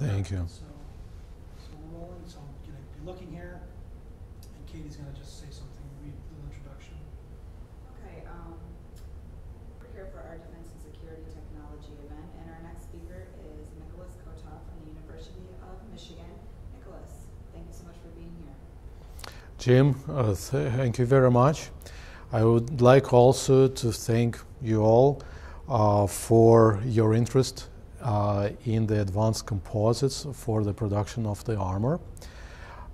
Thank you. So we're rolling. So I'm going to be looking here, and Katie's going to just say something, read a little introduction. Okay, we're here for our Defense and Security Technology event, and our next speaker is Kotov from the University of Michigan. Nicholas, thank you so much for being here. Jim, thank you very much. I would like also to thank you all for your interest in the advanced composites for the production of the armor.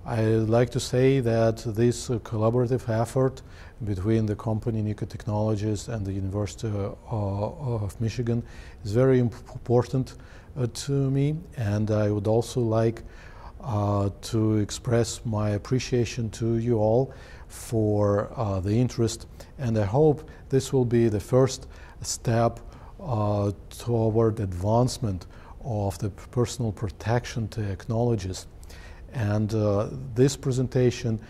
I'd like to say that this collaborative effort between the company Nico Technologies and the University of Michigan is very important to me, and I would also like to express my appreciation to you all for the interest, and I hope this will be the first step toward advancement of the personal protection technologies. And this presentation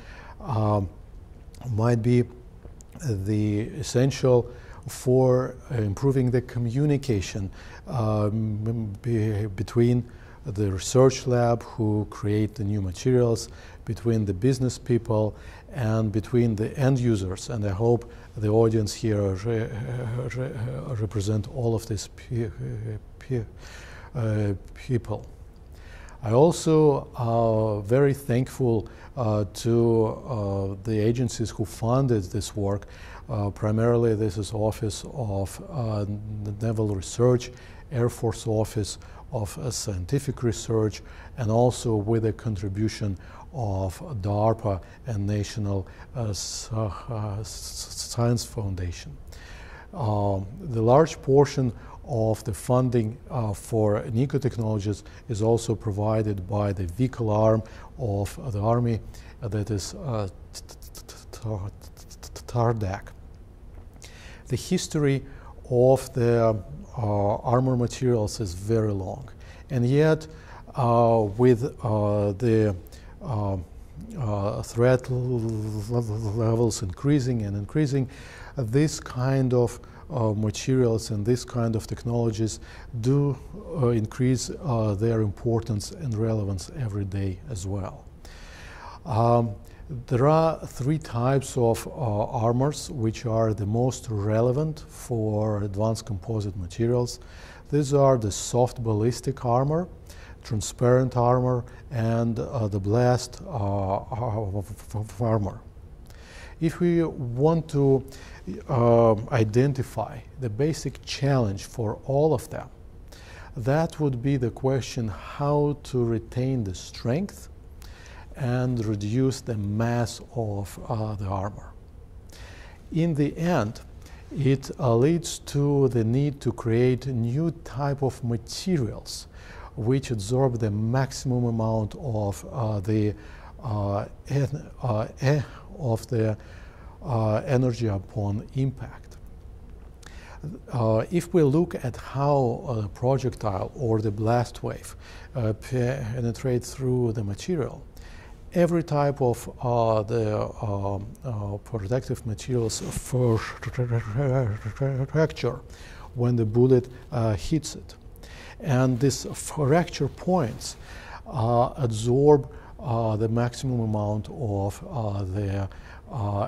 might be the essential for improving the communication between the research lab who create the new materials, between the business people, and between the end users. And I hope the audience here represent all of these people. I also very thankful to the agencies who funded this work. Primarily, this is Office of Naval Research, Air Force Office of Scientific Research, and also with the contribution of DARPA and National Science Foundation. The large portion of the funding for Nico Technologies is also provided by the vehicle arm of the Army, that is TARDAC. The history of the armor materials is very long, and yet with the threat levels increasing, this kind of materials and this kind of technologies do increase their importance and relevance every day as well. There are three types of armors which are the most relevant for advanced composite materials. These are the soft ballistic armor, transparent armor, and the blast armor. If we want to identify the basic challenge for all of them, that would be the question how to retain the strength and reduce the mass of the armor. In the end, it leads to the need to create a new type of materials which absorb the maximum amount of the energy upon impact. If we look at how a projectile or the blast wave penetrates through the material, every type of the protective materials for fracture when the bullet hits it. And these fracture points absorb the maximum amount of the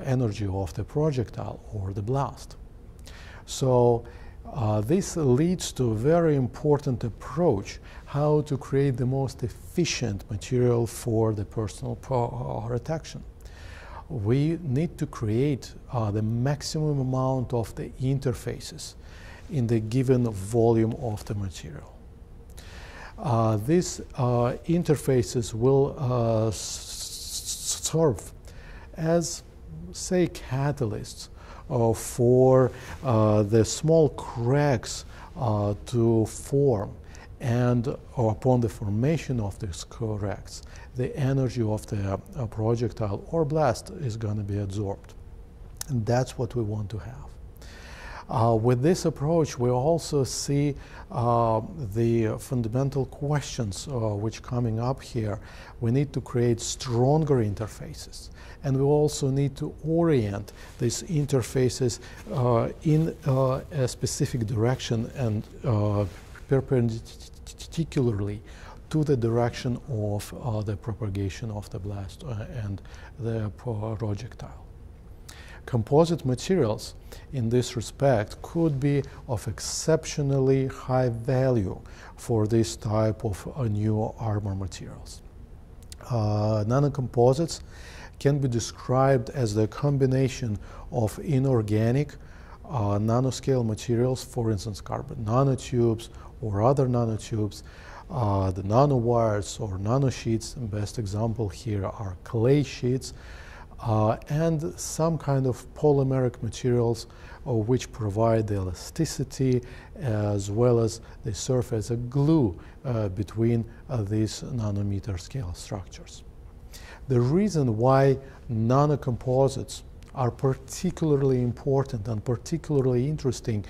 energy of the projectile or the blast. So this leads to a very important approach how to create the most efficient material for the personal protection. We need to create the maximum amount of the interfaces in the given volume of the material. These interfaces will serve as, say, catalysts for the small cracks to form, and upon the formation of these cracks, the energy of the projectile or blast is going to be absorbed. And that's what we want to have. With this approach, we also see the fundamental questions which coming up here. We need to create stronger interfaces, and we also need to orient these interfaces in a specific direction and perpendicularly to the direction of the propagation of the blast and the projectile. Composite materials in this respect could be of exceptionally high value for this type of new armor materials. Nanocomposites can be described as the combination of inorganic nanoscale materials, for instance carbon nanotubes or other nanotubes, the nanowires or nanosheets. The best example here are clay sheets, and some kind of polymeric materials which provide the elasticity as well as they serve as a glue between these nanometer scale structures. The reason why nanocomposites are particularly important and particularly interesting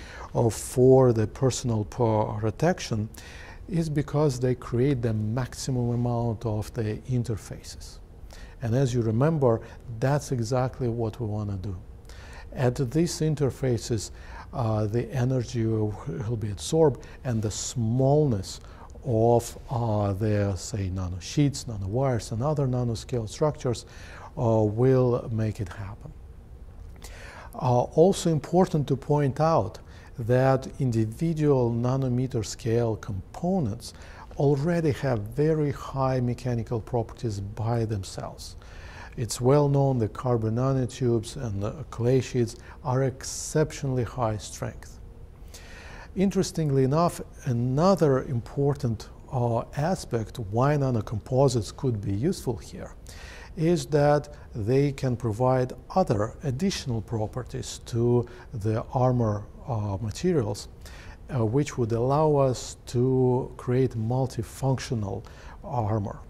for the personal protection is because they create the maximum amount of the interfaces. And as you remember, that's exactly what we want to do. At these interfaces, the energy will be absorbed, and the smallness of the, say, nanosheets, nanowires, and other nanoscale structures will make it happen. Also important to point out that individual nanometer scale components already have very high mechanical properties by themselves. It's well known that carbon nanotubes and clay sheets are exceptionally high strength. Interestingly enough, another important aspect why nanocomposites could be useful here is that they can provide other additional properties to the armor materials, which would allow us to create multifunctional armor.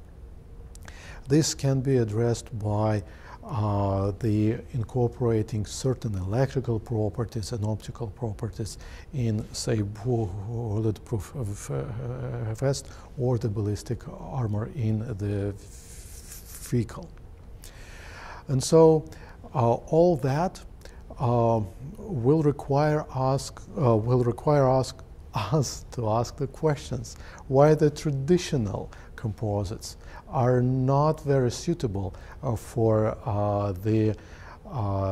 This can be addressed by the incorporating certain electrical properties and optical properties in, say, bulletproof vest or the ballistic armor in the vehicle. And so all that will require us to ask the questions why the traditional composites are not very suitable for the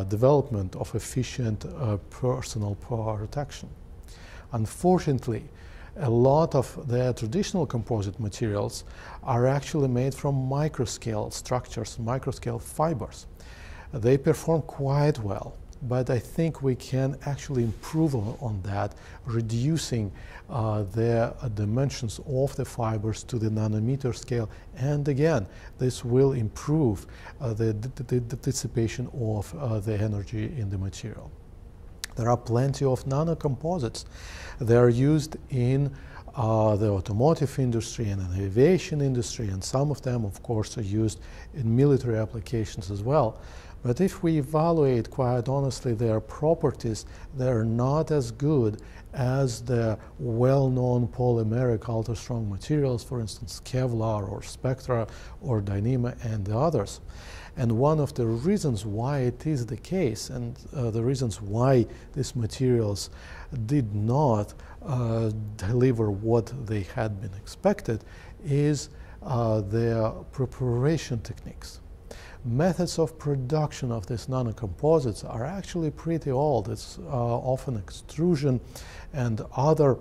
development of efficient personal protection. Unfortunately, a lot of the traditional composite materials are actually made from microscale structures, microscale fibers. They perform quite well, but I think we can actually improve on that, reducing the dimensions of the fibers to the nanometer scale, and again, this will improve the dissipation of the energy in the material. There are plenty of nanocomposites. They are used in the automotive industry and in the aviation industry, and some of them, of course, are used in military applications as well. But if we evaluate quite honestly their properties, they're not as good as the well-known polymeric ultra-strong materials, for instance, Kevlar or Spectra or Dyneema and the others. And one of the reasons why it is the case, and the reasons why these materials did not deliver what they had been expected, is their preparation techniques. Methods of production of these nanocomposites are actually pretty old. It's often extrusion and other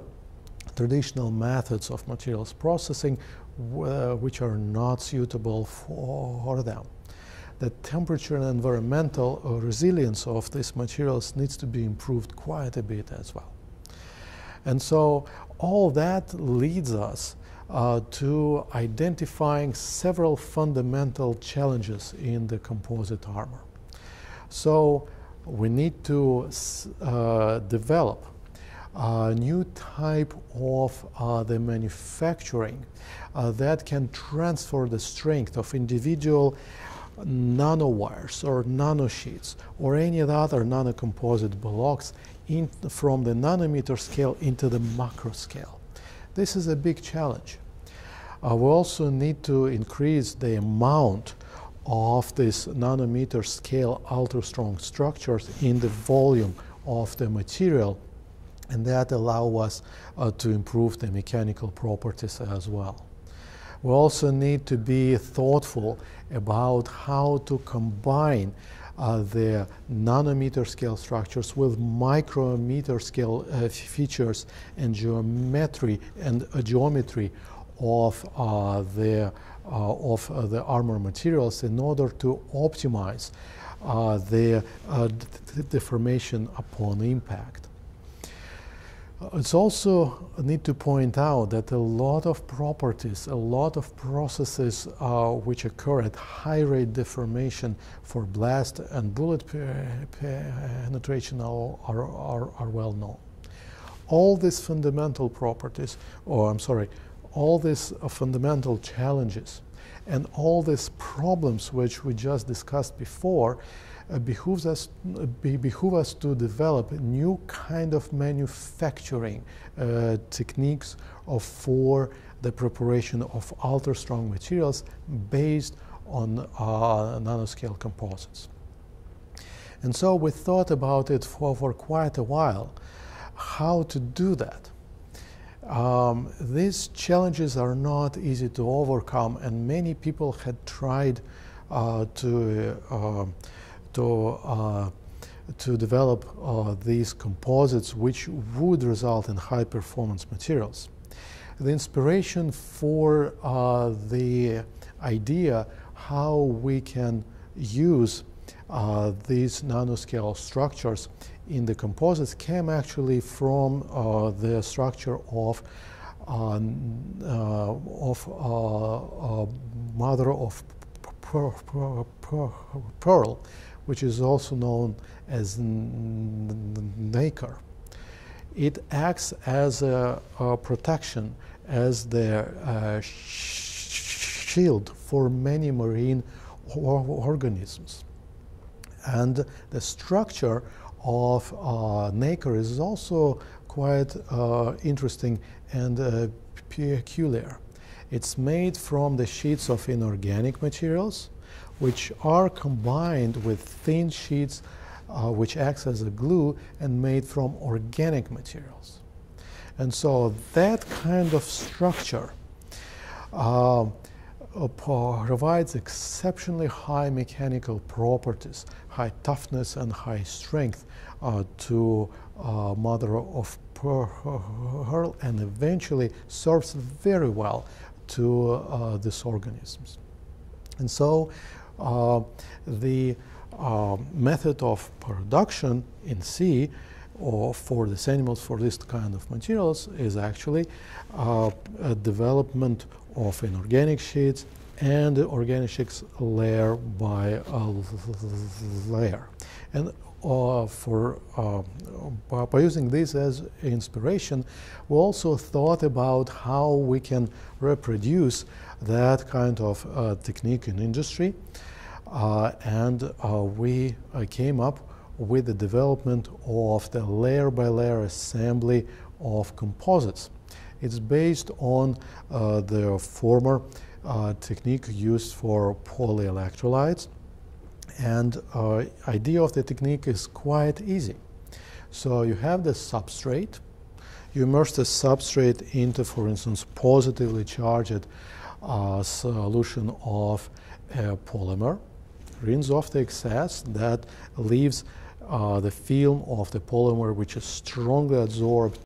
traditional methods of materials processing which are not suitable for them. The temperature and environmental resilience of these materials needs to be improved quite a bit as well. And so all that leads us to identifying several fundamental challenges in the composite armor. So we need to develop a new type of the manufacturing that can transfer the strength of individual nanowires or nanosheets or any other nanocomposite blocks from the nanometer scale into the macro scale. This is a big challenge. We also need to increase the amount of this nanometer scale ultra-strong structures in the volume of the material, and that allows us to improve the mechanical properties as well. We also need to be thoughtful about how to combine the nanometer scale structures with micrometer scale features and geometry of the armor materials in order to optimize the deformation upon impact. It's also need to point out that a lot of properties, a lot of processes which occur at high rate deformation for blast and bullet penetration are well known. All these fundamental properties, all these fundamental challenges and all these problems which we just discussed before behoove us to develop a new kind of manufacturing techniques for the preparation of ultra-strong materials based on nanoscale composites. And so we thought about it for quite a while, how to do that. These challenges are not easy to overcome, and many people had tried to develop these composites which would result in high performance materials. The inspiration for the idea how we can use these nanoscale structures in the composites came actually from the structure of mother of pearl, which is also known as nacre. It acts as a protection, as the shield for many marine organisms. And the structure of nacre is also quite interesting and peculiar. It's made from the sheets of inorganic materials, which are combined with thin sheets which acts as a glue and made from organic materials. And so that kind of structure provides exceptionally high mechanical properties, high toughness and high strength to mother of pearl, and eventually serves very well to these organisms. And so the method of production in sea or for these animals for this kind of materials is actually a development of inorganic sheets and the organic sheets layer by layer. And by using this as inspiration, we also thought about how we can reproduce that kind of technique in industry, and we came up with the development of the layer-by-layer assembly of composites. It's based on the former technique used for polyelectrolytes, and idea of the technique is quite easy. So you have the substrate, you immerse the substrate into, for instance, positively charged solution of a polymer, rinse off the excess, that leaves the film of the polymer which is strongly adsorbed